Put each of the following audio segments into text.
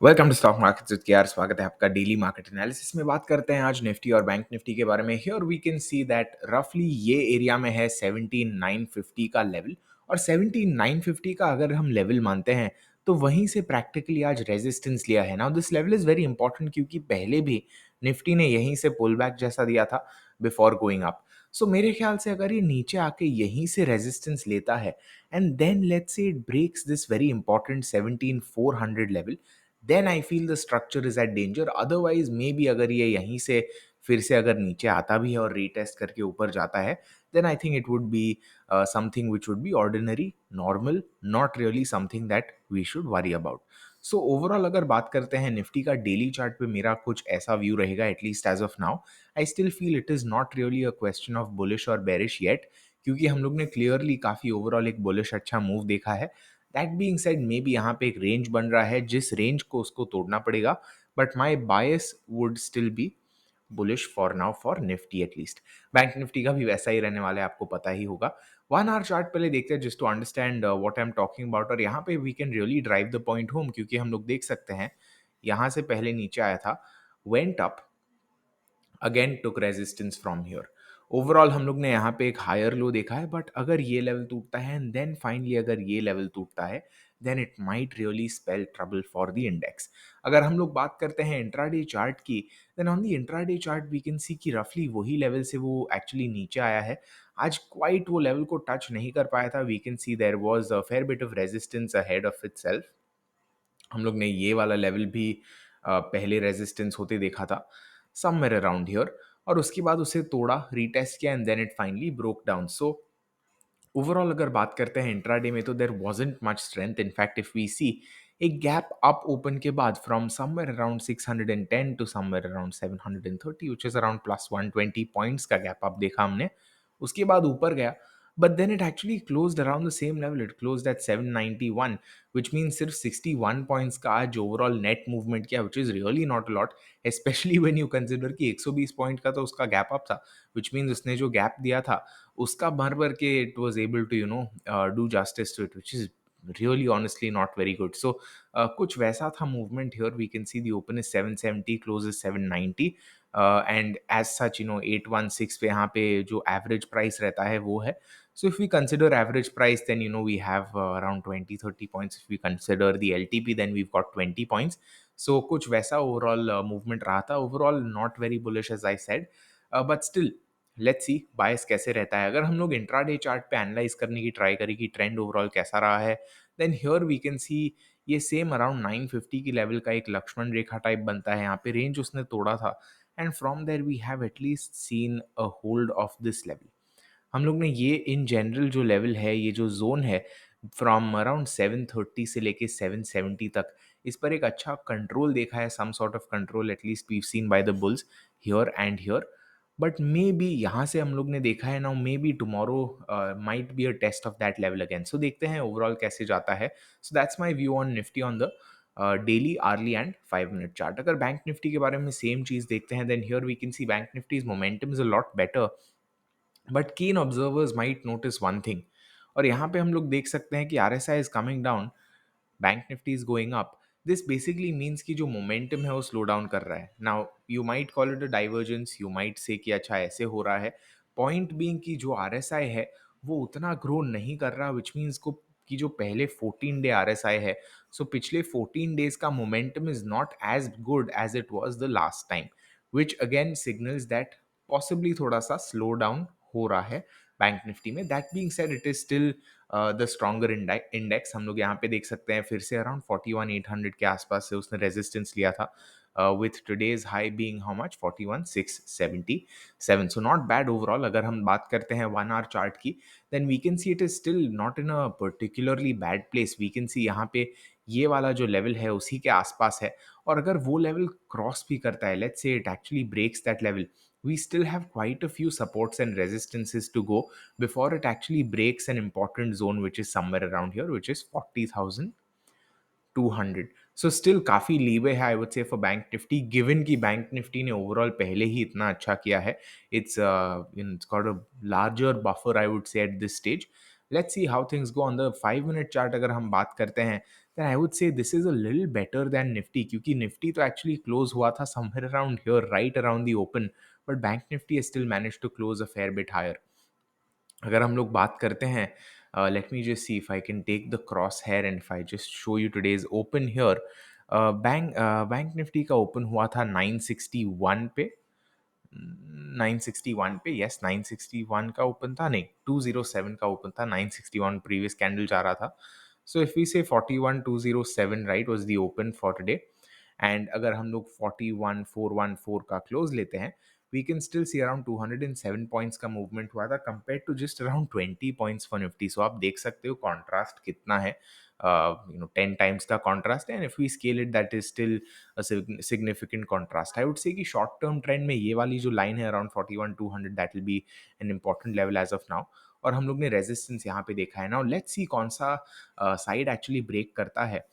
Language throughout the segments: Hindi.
Welcome to stock markets with KR. स्वागत है आपका डेली मार्केट एनालिसिस में। बात करते हैं आज निफ्टी और बैंक निफ्टी के बारे में। Here we can see that रफली ये एरिया में है 17950 का लेवल, और 17950 का अगर हम लेवल मानते हैं तो वहीं से प्रैक्टिकली आज रेजिस्टेंस लिया है। Now this level is very important क्योंकि पहले भी निफ्टी ने यहीं से पुल बैक जैसा दिया था बिफोर गोइंग अप। सो मेरे ख्याल से अगर ये नीचे आके यहीं से रेजिस्टेंस लेता है and then let's say it breaks this very important 17400 level, then I feel the structure is at danger. Otherwise may be अगर ये यहीं से फिर से अगर नीचे आता भी है और रीटेस्ट करके ऊपर जाता है, then I think it would be something which would be ordinary, normal, not really something that we should worry about. So overall अगर बात करते हैं निफ्टी का डेली चार्ट पे, मेरा कुछ ऐसा व्यू रहेगा at least as of now. I still feel it is not really a question of bullish और बेरिश येट, क्योंकि हम लोग ने क्लियरली काफ़ी ओवरऑल एक बुलिश अच्छा मूव देखा है। That being said, may be यहाँ पे एक रेंज बन रहा है जिस रेंज को उसको तोड़ना पड़ेगा, but my bias would still be bullish for now for Nifty at least. Bank Nifty का भी वैसा ही रहने वाला है, आपको पता ही होगा। 1 आवर चार्ट पहले देखते हैं just to understand what I am talking about, और यहाँ पे we can really drive the point home, क्योंकि हम लोग देख सकते हैं यहाँ से पहले नीचे आया था, went up, again took resistance from here. Overall हम लोग ने यहाँ पे एक हायर लो देखा है, बट अगर ये लेवल टूटता है एंड देन फाइनली अगर ये लेवल टूटता है, then it might really spell trouble for the index. अगर हम लोग बात करते हैं इंट्राडे चार्ट की, then on the intraday chart we can see कि रफली वही लेवल से वो एक्चुअली नीचे आया है। आज क्वाइट वो लेवल को टच नहीं कर पाया था। We can see there was a fair bit of resistance ahead of itself. हम लोग ने ये वाला लेवल भी पहले रेजिस्टेंस होते देखा था समवेयर अराउंड हियर, और उसके बाद उसे तोड़ा, रीटेस्ट किया and then it finally broke down. So overall अगर बात करते हैं इंट्राडे में, तो there wasn't much strength. In fact if we see, एक गैप अप ओपन के बाद from somewhere around 610 to somewhere around 730, which is around plus 120 points का गैप अप देखा हमने। उसके बाद ऊपर गया, but then it actually closed around the same level. It closed at 791, which means सिर्फ 61 पॉइंट्स का आज ओवरऑल नेट मूवमेंट किया, which is really not a lot, specially when you consider कि 120 पॉइंट का तो उसका गैप अप था, व्हिच मीन्स उसने जो गैप दिया था उसका भर भर के it was able to do justice to it, which is really honestly not very good. So कुछ वैसा था movement here. We can see the open is 770, close is 790, and as such 816 पे यहाँ पे जो एवरेज प्राइस रहता है वो है। So if we consider average price, then we have around 20-30 points. If we consider the LTP, then we've got 20 points. So कुछ वैसा ओवरऑल मूवमेंट रहा था। Overall not very bullish as I said, but still let's see bias कैसे रहता है। अगर हम लोग इंट्राडे चार्ट पे एनालाइज करने की ट्राई करें कि ट्रेंड ओवरऑल कैसा रहा है, then here we can see ये सेम अराउंड 950 की लेवल का एक लक्ष्मण रेखा टाइप बनता है। यहाँ पे रेंज उसने तोड़ा था, and from there we have at least seen a hold of this level. हम लोग ने ये इन जनरल जो लेवल है, ये जो जोन है फ्रॉम अराउंड 730 से लेके 770 तक, इस पर एक अच्छा कंट्रोल देखा है, some sort of control at least we seen by the bulls here and here. But maybe यहाँ से हम लोग ने देखा है, now maybe tomorrow might be a test of that level again. So देखते हैं ओवरऑल कैसे जाता है। So that's my view on Nifty on the daily, hourly and 5 minute chart. अगर बैंक निफ्टी के बारे में सेम चीज देखते हैं, then here we can see bank Nifty's momentum is a lot better, but keen observers might notice one thing, और यहाँ पे हम लोग देख सकते हैं कि R S I is coming down, bank Nifty is going up. This basically means कि जो मोमेंटम है वो स्लो डाउन कर रहा है। Now you might call it a divergence, you might say कि अच्छा ऐसे हो रहा है। पॉइंट बीइंग कि जो आर एस आई है वो उतना ग्रो नहीं कर रहा, विच मीन्स को कि जो पहले 14 डे आर एस आई है, सो पिछले 14 डेज का momentum is not as good as it was the last time, which again signals that possibly थोड़ा सा स्लो डाउन हो रहा है बैंक निफ्टी में। That being said, it is still the stronger index. हम लोग यहाँ पे देख सकते हैं फिर से अराउंड 41,800 के आसपास से उसने रेजिस्टेंस लिया था, with today's high being how much 41,677। So not bad overall. अगर हम बात करते हैं 1 आवर चार्ट की, then we can see it is still not in a particularly bad place. We can see यहाँ पे ये वाला जो लेवल है उसी के आसपास है, और अगर वो लेवल क्रॉस भी करता है, let's say it actually breaks that level, we still have quite a few supports and resistances to go before it actually breaks an important zone, which is somewhere around here, which is 40,200. So still काफी लीवे है, I would say, for bank Nifty, given कि बैंक निफ्टी ने ओवरऑल पहले ही इतना अच्छा किया है। It's got a larger buffer, I would say, at this stage. Let's see how things go on the 5 minute chart. अगर हम बात करते हैं, then I would say this is a little better than Nifty, क्योंकि निफ्टी तो एक्चुअली क्लोज़ हुआ था somewhere around here right around the open, but bank Nifty still managed to close a fair bit higher. अगर हम लोग बात करते हैं, let me just see if I can take the cross hair and if I just show you today's open here. Bank Nifty का ओपन हुआ था 961 पे, 961 पे, यस 961 का ओपन था, नहीं 207 का ओपन था, 961 प्रीवियस कैंडल जा रहा था। सो if we say 41207 right was the open for today, and अगर हम लोग 41414 का क्लोज लेते हैं, we can still see around 207 points का मूवमेंट हुआ था compare to just around 20 points for Nifty. So आप देख सकते हो कॉन्ट्रास्ट कितना है, 10 टाइम्स का कॉन्ट्रास्ट है, and if we scale it that is still significant contrast. I would say कि शॉर्ट टर्म ट्रेंड में ये वाली जो लाइन है around 41200 that will be an important level as of now. और हम लोग ने रेजिस्टेंस यहाँ पे देखा है। नाउ लेट्स सी कौन सा साइड एक्चुअली ब्रेक करता है।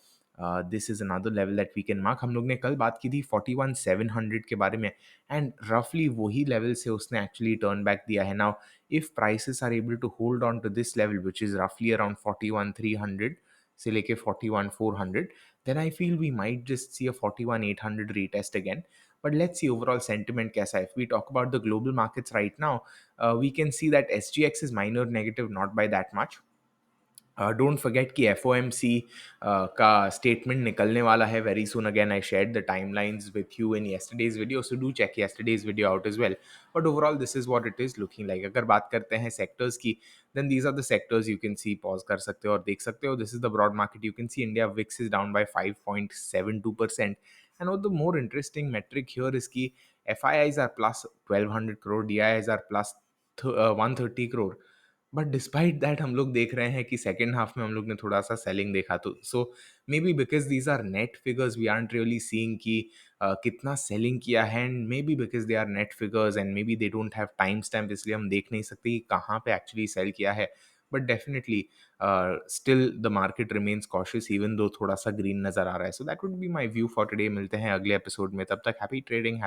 This is another level that we can mark. हम लोग ने कल बात की थी 41700 के बारे में, एंड रफली वही लेवल से उसने एक्चुअली टर्न बैक दिया है। Now if prices are able to hold on to this level which is रफली अराउंड 41300 से लेके 41400, then I feel we might just see a 41,800 retest again. But let's see overall sentiment कैसा है. If we talk about the global markets right now, we can see that SGX is minor negative, not by that much. Don't forget कि FOMC का स्टेटमेंट निकलने वाला है very soon. Again I shared the timelines with you in yesterday's video, so do check yesterday's video out as well. But overall this is what it is looking like. अगर बात करते हैं सेक्टर्स की, then these are the sectors you can see, pause कर सकते हो और देख सकते हो। This is the broad market. You can C India VIX is down by 5.72%, and what the more interesting metric here is कि FIIs are plus 1200 crore, DIIs are plus 130 crore, but despite that हम लोग देख रहे हैं कि सेकेंड हाफ में हम लोग ने थोड़ा सा सेलिंग देखा। तो so maybe because these are net figures, we aren't really seeing कि कितना सेलिंग किया है, and maybe because they are net figures and maybe they don't have time stamp, इसलिए हम देख नहीं सकते कि कहाँ पे एक्चुअली सेल किया है। But definitely still the market remains cautious even though थोड़ा सा ग्रीन नजर आ रहा है। So that would be my view for today. मिलते हैं अगले एपिसोड में, तब तक हैप्पी ट्रेडिंग।